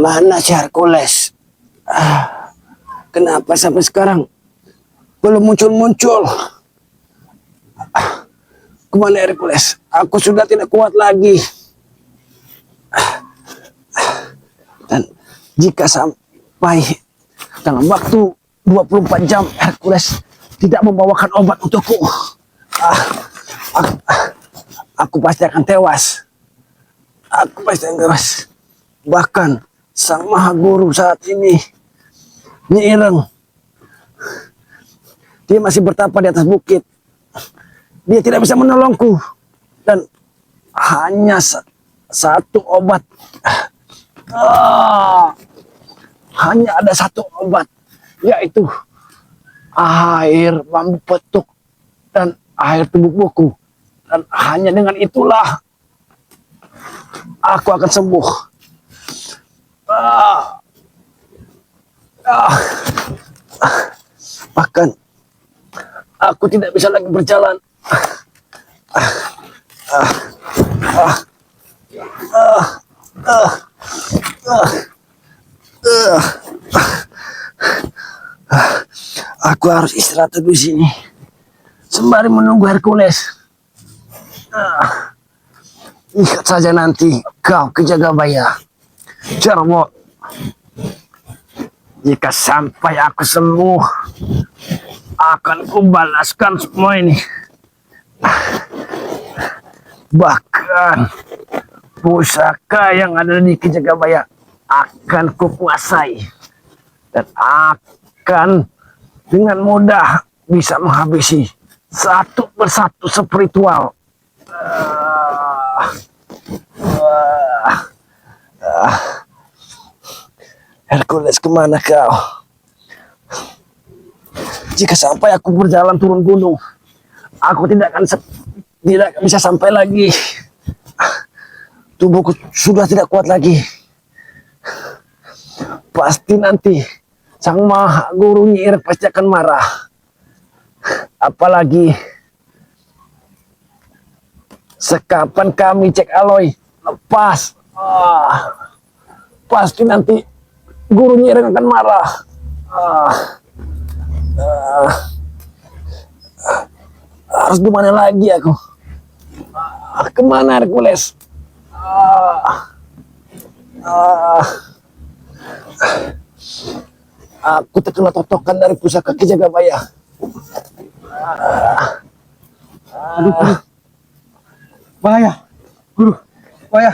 Mana si Hercules? Kenapa sampai sekarang belum muncul-muncul? Kemana Hercules? Aku sudah tidak kuat lagi. Dan jika sampai dalam waktu 24 jam Hercules tidak membawakan obat untukku, aku pasti akan tewas. Aku pasti akan tewas. Bahkan sang maha guru saat ini, Nyi Ireng, dia masih bertapa di atas bukit. Dia tidak bisa menolongku. Dan hanya satu obat. Hanya ada satu obat, yaitu air bambu petuk dan air tubuh buku. Dan hanya dengan itulah aku akan sembuh. Bahkan aku tidak bisa lagi berjalan. Aku harus istirahat di sini sembari menunggu Hercules. Lihat saja nanti kau ke Jagabaya, Jarwo. Jika sampai aku sembuh, akan kubalaskan semua ini. Bahkan pusaka yang ada di Jagabaya akan kukuasai dan akan dengan mudah bisa menghabisi satu persatu spiritual. Hercules, kemana kau? Jika sampai aku berjalan turun gunung, aku tidak akan bisa sampai lagi. Tubuhku sudah tidak kuat lagi. Pasti nanti sang maha guru Nyi Ireng pasti akan marah. Apalagi sekapan kami cek Aloy lepas, pasti nanti guru Nyi Ireng akan marah. Harus gimana lagi aku? Kemana Hercules? Aku terkena totokan dari pusaka Ki Jagabaya. Aduh, bahaya, guru, bahaya.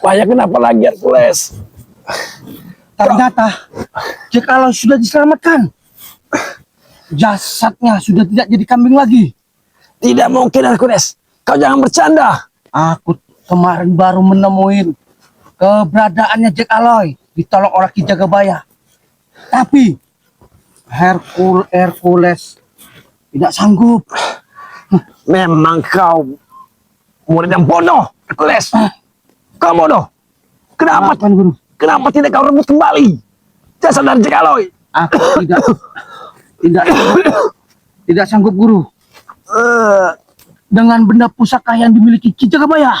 Bahaya kenapa lagi Hercules? Ternyata Jekalo sudah diselamatkan. Jasadnya sudah tidak jadi kambing lagi. Tidak mungkin Hercules. Kau jangan bercanda. Aku kemarin baru menemuin keberadaannya Jack Aloy ditolong oleh Ki Jagabaya. Tapi Hercules tidak sanggup. Memang kau murid yang bodoh, Hercules. Kau bodoh. Kenapa, Guru? kenapa tidak kau rebut kembali jasad dari Jack Aloy? Aku tidak sanggup, Guru. Dengan benda pusaka yang dimiliki Ki Jagabaya.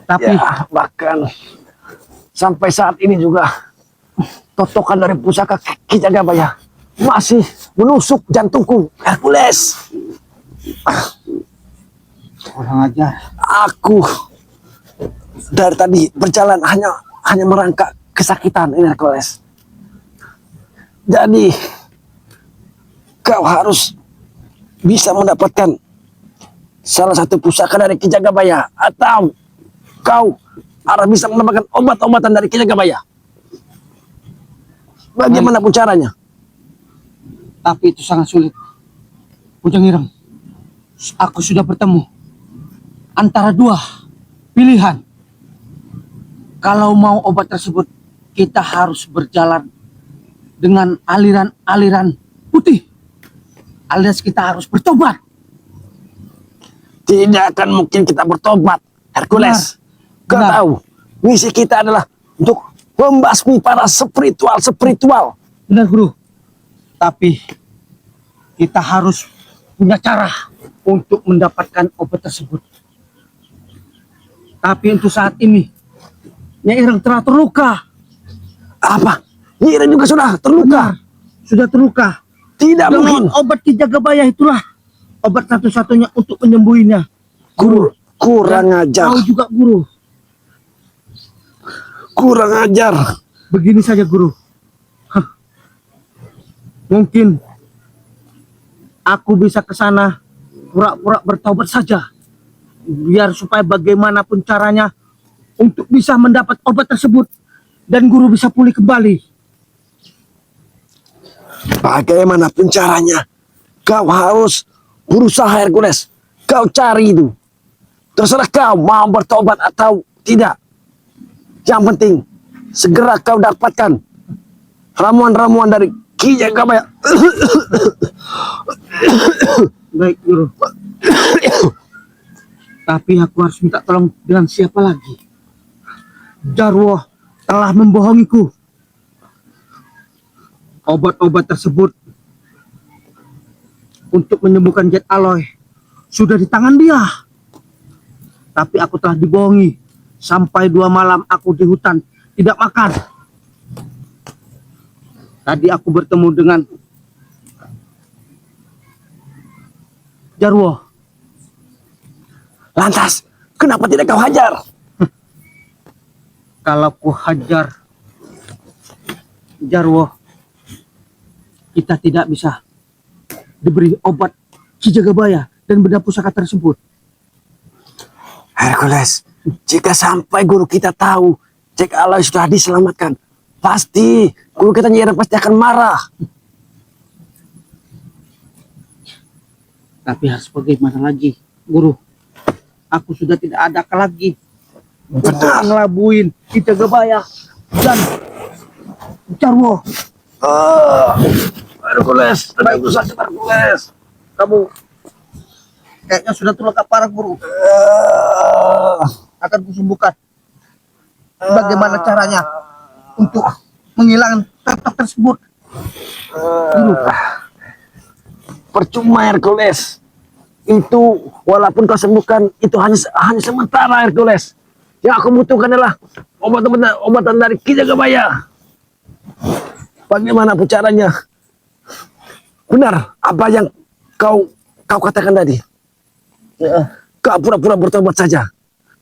Tapi ya, bahkan sampai saat ini juga totokan dari pusaka Ki Jagabaya masih menusuk jantungku, Hercules. Orang aja. Aku dari tadi berjalan hanya merangkak kesakitan ini, Hercules. Jadi kau harus bisa mendapatkan salah satu pusaka dari Ki Jagabaya, atau kau harus bisa mendapatkan obat-obatan dari Ki Jagabaya. Bagaimanapun caranya. Tapi itu sangat sulit. Ujang Ireng, aku sudah bertemu antara dua pilihan. Kalau mau obat tersebut, kita harus berjalan dengan aliran-aliran putih. Alias kita harus bertobat. Tidak akan mungkin kita bertobat, Hercules. Kau Benar. tahu, misi kita adalah untuk membasmi para spiritual. Benar, Guru. Tapi kita harus punya cara untuk mendapatkan obat tersebut. Tapi untuk saat ini Nyai Ireng telah terluka. Apa? Nyi Ireng juga sudah terluka? Sudah terluka. Tidak Dengan mungkin. obat Ki Jagabaya itulah obat satu-satunya untuk menyembuhinya. Kurang ajar. Kau juga guru. Kurang ajar. Begini saja guru. Mungkin aku bisa ke sana pura-pura bertobat saja. Biar supaya bagaimanapun caranya untuk bisa mendapat obat tersebut dan guru bisa pulih kembali. Bagaimanapun caranya, kau harus berusaha, Hercules. Kau cari itu. Terserah kau mau bertobat atau tidak. Yang penting, segera kau dapatkan ramuan-ramuan dari Ki Jagabaya. Baik guru. Tapi aku harus minta tolong dengan siapa lagi? Jarwo telah membohongiku. Obat-obat tersebut untuk menyembuhkan Jet Aloy sudah di tangan dia. Tapi aku telah dibohongi. Sampai 2 malam aku di hutan tidak makan. Tadi aku bertemu dengan Jarwo. Lantas, kenapa tidak kau hajar? Kalau ku hajar Jarwo, kita tidak bisa diberi obat Ki Jagabaya dan benda pusaka tersebut. Hercules, jika sampai guru kita tahu Jack Aloy sudah diselamatkan, pasti guru kita Nyi Ireng pasti akan marah. Tapi harus bagaimana lagi, guru? Aku sudah tidak ada akal lagi untuk ngelabuin Ki Jagabaya dan Jarwo. Hercules, tenang sakit Hercules. Kamu kayaknya sudah terluka parah, guru. Akan kusembuhkan. Bagaimana caranya untuk menghilangkan tetok tersebut, guru? Percuma, Hercules. Itu walaupun kau sembuhkan, itu hanya sementara, Hercules. Yang aku butuhkan adalah obatan dari Ki Jagabaya. Bagaimanapun caranya, benar apa yang kau katakan tadi. Kau pura-pura bertobat saja.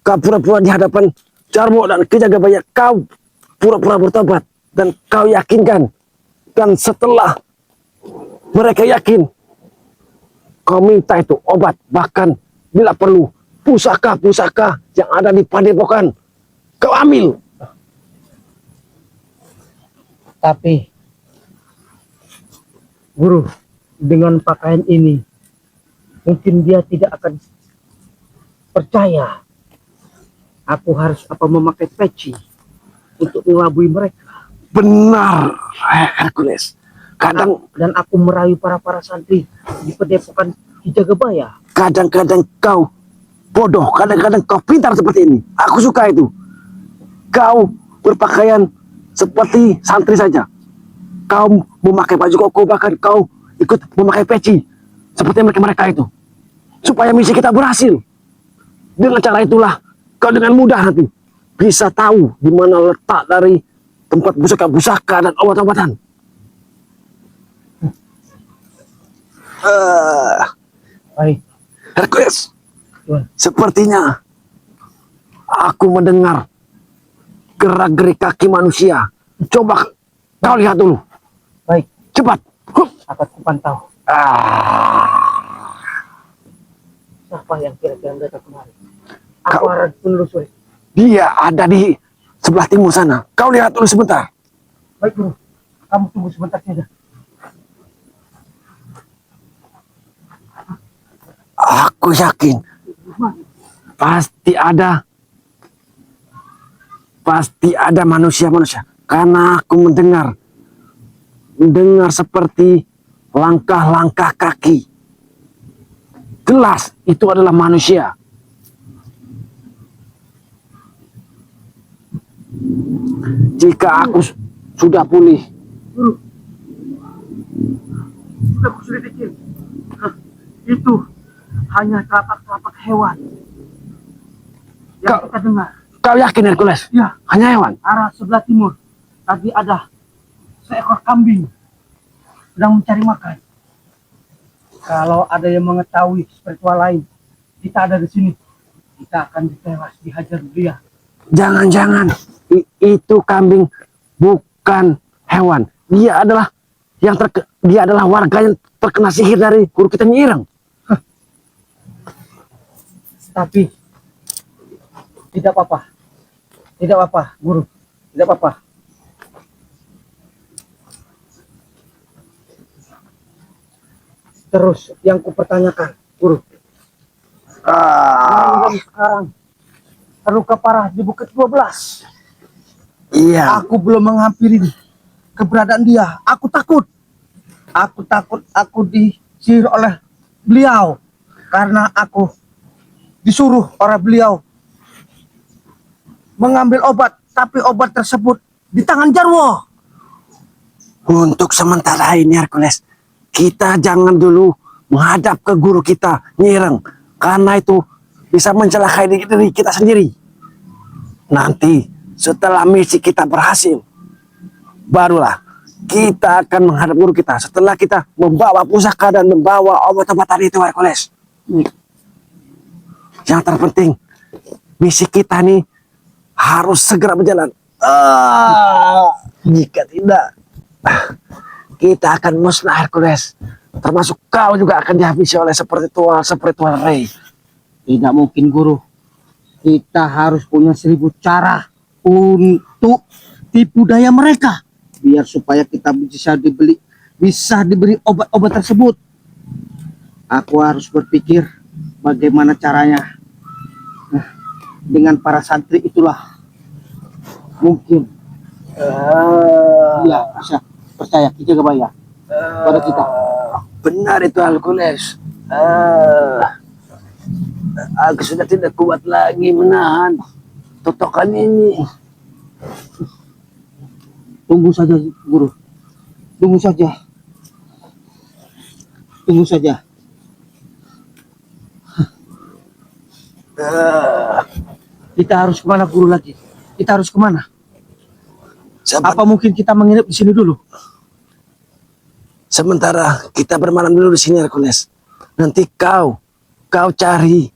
Kau pura-pura di hadapan Jarwo dan Ki Jagabaya. Kau pura-pura bertobat dan kau yakinkan. Dan setelah mereka yakin, kau minta itu obat, bahkan bila perlu pusaka-pusaka yang ada di padepokan kau ambil. Tapi guru, dengan pakaian ini mungkin dia tidak akan percaya. Aku harus memakai peci untuk mengelabui mereka. Benar, Hercules. Kadang Dan aku merayu para santri di padepokan Ki Jagabaya. kadang-kadang kau bodoh, kadang-kadang kau pintar seperti ini. Aku suka itu. Kau berpakaian seperti santri saja. Kau memakai baju koko, bahkan kau ikut memakai peci seperti mereka itu. Supaya misi kita berhasil. Dengan cara itulah kau dengan mudah nanti bisa tahu di mana letak dari tempat pusaka-pusaka dan obat-obatan. Baik. Hercules, Tuan. sepertinya aku mendengar gerak-gerik kaki manusia. Coba kau lihat dulu. Baik, Cepat. Hup. akan kupantau. Ah. Siapa yang kira-kira datang kemari? Aku harus menelusuri. Dia ada di sebelah timur sana. Kau lihat dulu sebentar. Baik, guru. Kamu tunggu sebentar saja. Aku yakin pasti ada manusia-manusia, karena aku mendengar seperti langkah-langkah kaki. Jelas itu adalah manusia. Jika aku sudah pulih, Guru, sudah kuselidiki. Itu hanya telapak-telapak hewan yang kita dengar. Kau yakin Hercules? Ya, Hanya hewan? arah sebelah timur. Tadi ada seekor kambing sedang mencari makan. Kalau ada yang mengetahui spiritual lain, kita ada di sini. Kita akan ditewas, dihajar dia. Jangan-jangan itu kambing bukan hewan. Dia adalah dia adalah warga yang terkena sihir dari guru kita Nyi Ireng. Tapi tidak apa-apa. Tidak apa-apa, guru. Tidak apa-apa. Terus yang kupertanyakan, guru. Yang sekarang terluka parah di Bukit 12. Iya. Aku belum menghampiri keberadaan dia. Aku takut. Aku takut aku disihir oleh beliau. Karena aku disuruh oleh beliau mengambil obat. Tapi obat tersebut di tangan Jarwo. Untuk sementara ini Hercules, kita jangan dulu menghadap ke guru kita Nyi Ireng. Karena itu bisa mencelakai diri kita sendiri. Nanti setelah misi kita berhasil, barulah kita akan menghadap guru kita. Setelah kita membawa pusaka dan membawa obat-obatan itu Hercules. Yang terpenting, misi kita nih harus segera berjalan. Jika tidak, kita akan musnah Hercules. Termasuk kau juga akan dihabisi oleh spiritual Ray. Tidak mungkin, guru. Kita harus punya 1000 cara untuk tipu daya mereka. Biar supaya kita bisa diberi obat-obat tersebut. Aku harus berpikir bagaimana caranya. Nah, dengan para santri itulah mungkin dia bisa percaya kita kebaya pada kita. Benar itu Hercules. Aku sudah tidak kuat lagi menahan totokan ini. Tunggu saja, guru. Tunggu saja. Tunggu saja. Kita harus kemana, guru, lagi? Kita harus kemana? Apa mungkin kita menginap di sini dulu? Sementara kita bermalam dulu di sini Hercules. Nanti kau cari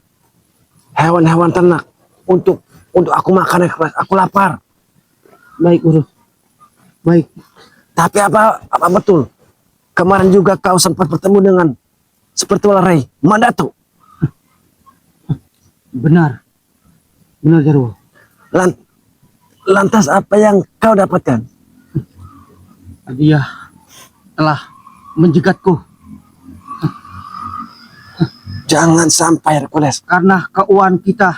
hewan-hewan ternak untuk aku makan Hercules. Aku lapar. Baik, guru. Baik. Tapi apa betul? Kemarin juga kau sempat bertemu dengan spiritual Ray Mandato. Benar. Benar, Jarwo. Lantas apa yang kau dapatkan? Dia telah menjegatku. Jangan sampai Hercules. Karena keuangan kita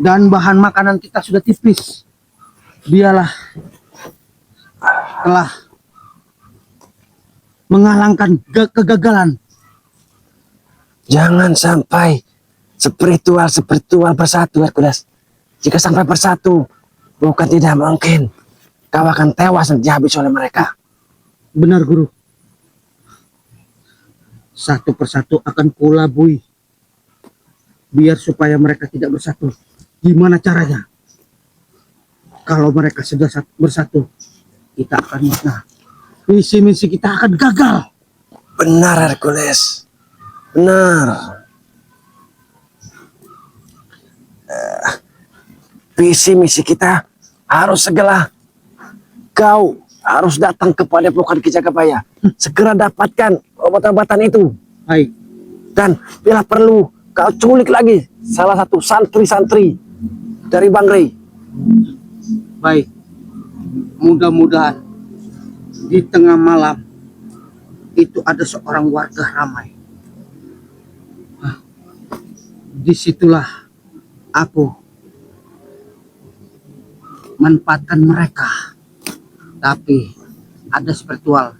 dan bahan makanan kita sudah tipis. Dialah telah menghalangkan kegagalan. Jangan sampai spiritual bersatu Hercules. Jika sampai bersatu, bukan tidak mungkin kau akan tewas dan dihabis oleh mereka. Benar, guru. Satu persatu akan kulabui. Biar supaya mereka tidak bersatu. Gimana caranya? Kalau mereka sudah bersatu, kita akan musnah. Misi-misi kita akan gagal. Benar Hercules. Benar. Visi misi kita harus segera. Kau harus datang kepada Padepokan Ki Jagabaya. Segera dapatkan obat-obatan itu. Baik. Dan bila perlu kau culik lagi salah satu santri-santri dari Bang Ray. Baik. Mudah-mudahan di tengah malam itu ada seorang warga ramai. Disitulah aku manfaatkan mereka. Tapi ada spiritual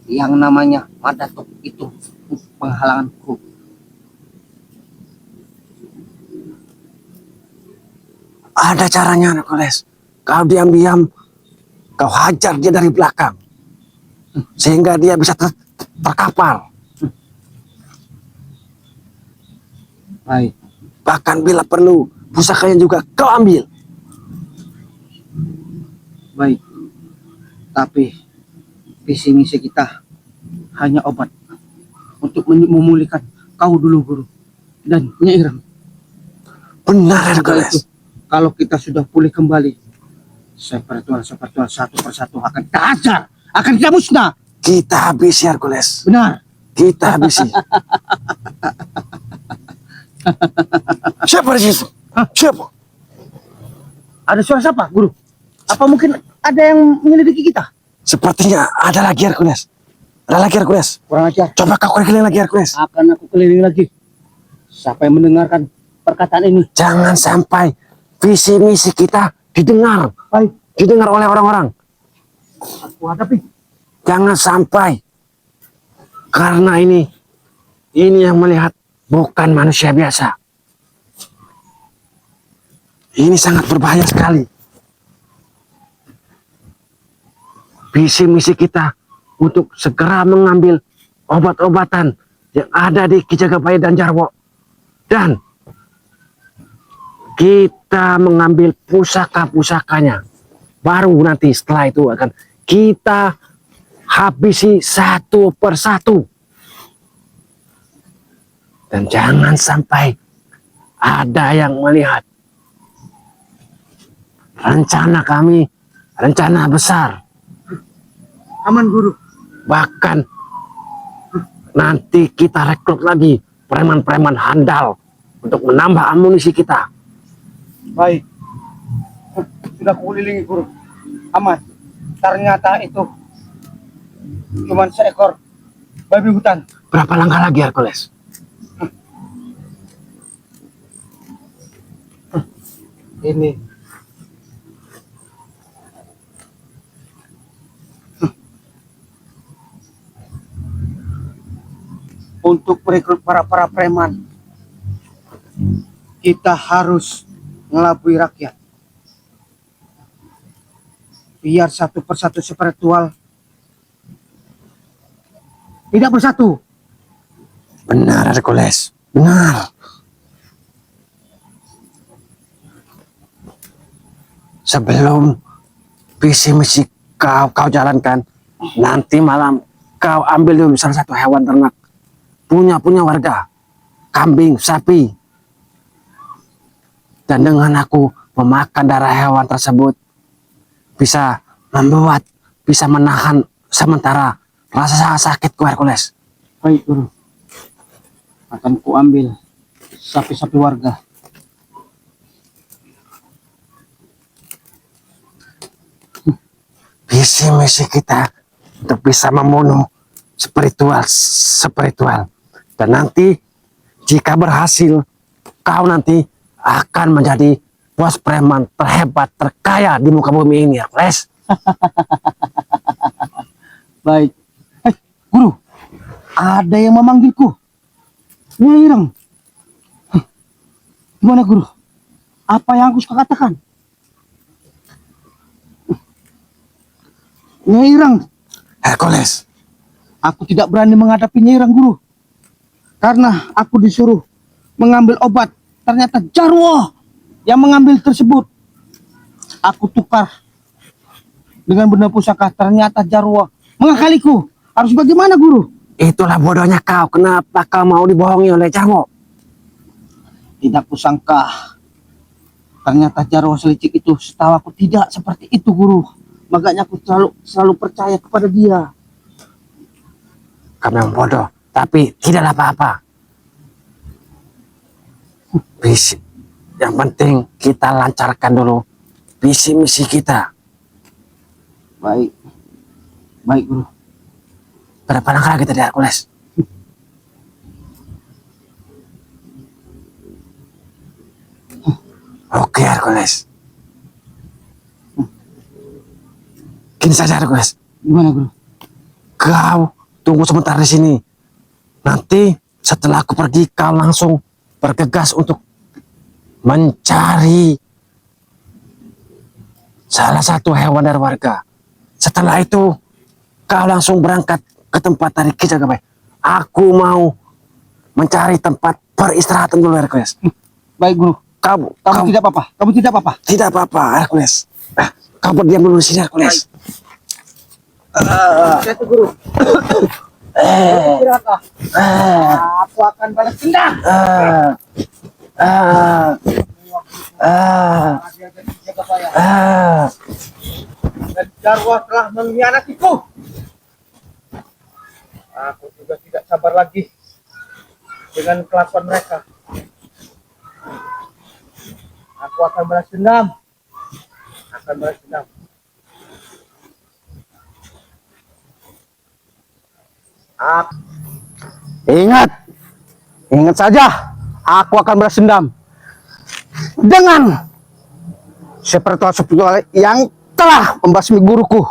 yang namanya Madatuk itu penghalanganku. Ada caranya Hercules. Kau diam-diam kau hajar dia dari belakang sehingga dia bisa terkapar. Baik. Bahkan bila perlu pusakanya juga kau ambil. Baik. Tapi visi misi kita hanya obat untuk memulihkan kau dulu guru dan Nyai Ireng. Benar, Setelah Hercules. itu, kalau kita sudah pulih kembali, spiritual satu persatu akan kita hajar, akan kita musnah. Kita habisi, Hercules. Benar. Kita habisi. Siapa di situ? Hah? Siapa? Ada suara siapa, guru? Apa mungkin ada yang menyelidiki kita? Sepertinya ada lagi, Hercules. Ada lagi, Hercules. Kurang ajar. Coba kau keliling lagi, Hercules. Akan aku keliling lagi. Sampai mendengarkan perkataan ini. Jangan sampai visi misi kita didengar. Baik, Didengar oleh orang-orang. aku hadapi. Jangan sampai. Karena ini yang melihat bukan manusia biasa. Ini sangat berbahaya sekali. Visi misi kita untuk segera mengambil obat-obatan yang ada di Ki Jagabaya dan Jarwo. Dan kita mengambil pusaka-pusakanya. Baru nanti setelah itu akan kita habisi satu persatu. Dan jangan sampai ada yang melihat. Rencana kami, rencana besar. Aman, guru. Bahkan nanti kita rekrut lagi preman-preman handal untuk menambah amunisi kita. Baik. Sudah kulilingi, guru. Aman. Ternyata itu cuma seekor babi hutan. Berapa langkah lagi, Hercules? Ini untuk merekrut para preman, kita harus ngelabui rakyat. Biar satu persatu spiritual tidak bersatu. Benar, Hercules. Benar. Sebelum visi misi kau jalankan, nanti malam kau ambil dulu salah satu hewan ternak punya warga, kambing, sapi, dan dengan aku memakan darah hewan tersebut bisa menahan sementara rasa sakitku, Hercules. Baik, guru. Akan ku ambil sapi-sapi warga. Visi misi kita untuk bisa membunuh spiritual. Dan nanti jika berhasil, kau nanti akan menjadi bos preman terhebat, terkaya di muka bumi ini, Hercules. Baik. Guru, ada yang memanggilku. Nyai Ireng. Gimana, guru? Apa yang aku suka katakan? Nyai Ireng, Hercules, aku tidak berani menghadapi Nyai Ireng, guru. Karena aku disuruh mengambil obat. Ternyata Jarwo yang mengambil tersebut. Aku tukar dengan benda pusaka. Ternyata Jarwo mengakaliku. Harus bagaimana, guru? itulah bodohnya kau. Kenapa kau mau dibohongi oleh Jarwo? Tidak kusangka. Ternyata Jarwo selicik itu. Setahu aku tidak seperti itu, guru. Makanya aku selalu percaya kepada dia. Kau memang bodoh, tapi tidaklah apa-apa. Yang penting kita lancarkan dulu visi misi kita. Baik. Baik, guru. Berapa langkah lagi tadi, Hercules? Oke, Hercules. Gini saja, Hercules. Gimana, guru? Kau tunggu sebentar di sini. Nanti setelah aku pergi, kau langsung bergegas untuk mencari salah satu hewan dari warga. Setelah itu, kau langsung berangkat ke tempat dari Ki Jagabaya. Aku mau mencari tempat peristirahatan dulu, Hercules. Baik, guru. Kamu tidak apa-apa. Kamu tidak apa-apa. Tidak apa-apa, Hercules. Kau berdiam dulu di sini, Hercules. Saya tuh guru. Istirahatlah. Aku akan balas dendam. Dia jadi jaga saya. Dan Jarwo telah mengkhianatiku. Aku juga tidak sabar lagi dengan kelakuan mereka. Aku akan balas dendam. Akan balas dendam. Ingat, ingat saja, aku akan balas dendam dengan spiritual yang telah membasmi guruku.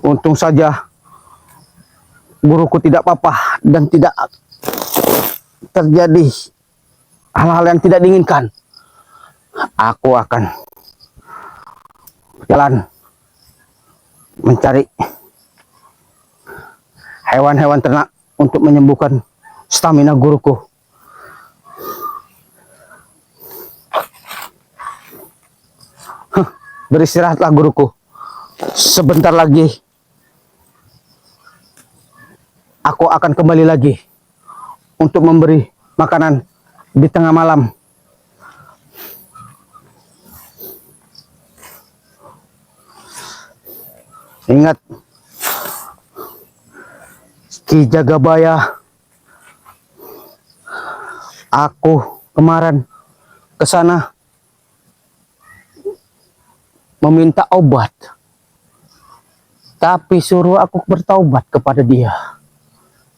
Untung saja guruku tidak apa-apa dan tidak terjadi hal-hal yang tidak diinginkan. Aku akan jalan mencari hewan-hewan ternak untuk menyembuhkan stamina guruku. Beristirahatlah guruku. Sebentar lagi aku akan kembali lagi untuk memberi makanan di tengah malam. Ingat, Ki Jagabaya, aku kemarin ke sana meminta obat, tapi suruh aku bertaubat kepada dia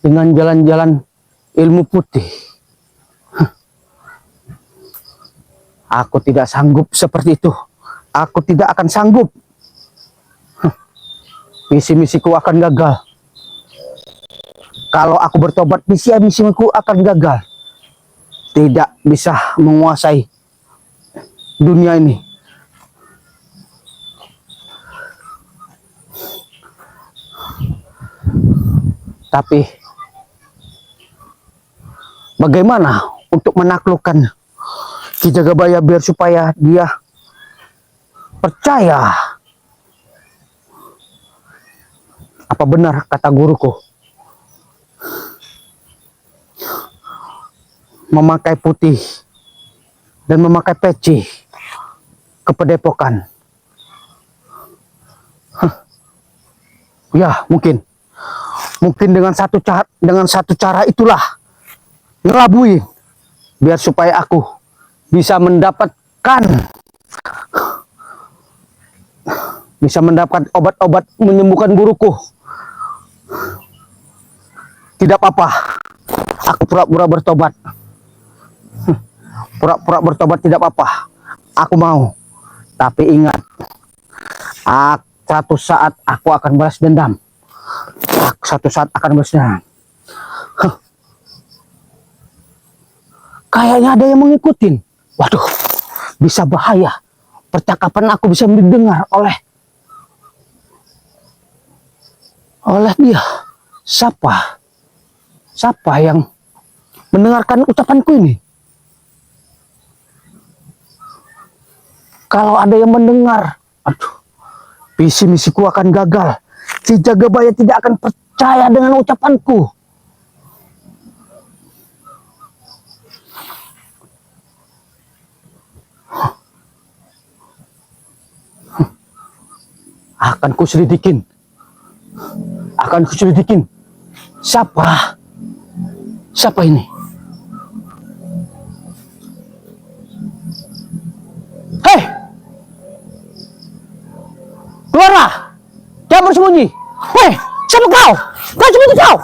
dengan jalan-jalan ilmu putih. Aku tidak sanggup seperti itu. Aku tidak akan sanggup. Misi-misiku akan gagal. Kalau aku bertobat, misi-misiku akan gagal. Tidak bisa menguasai dunia ini. Tapi bagaimana untuk menaklukkan Ki Jagabaya biar supaya dia percaya apa benar kata guruku, memakai putih dan memakai peci ke Padepokan. Ya, mungkin dengan satu cara itulah ngelabui biar supaya aku bisa mendapatkan obat-obat menyembuhkan guruku. Tidak apa-apa, aku pura-pura bertobat. Pura-pura bertobat tidak apa-apa, aku mau. Tapi ingat, satu saat aku akan balas dendam. Satu saat akan balas dendam. Kayaknya ada yang mengikutin. Waduh, bisa bahaya. Percakapan aku bisa didengar oleh dia. Siapa yang mendengarkan ucapanku ini? Kalau ada yang mendengar, aduh, misi-misiku akan gagal. Si Jagabaya tidak akan percaya dengan ucapanku. Akan kuselidikin. Siapa ini? Hei! Keluarlah! Jangan bersembunyi! Hei! Siapa kau? Kau sembunyi kau!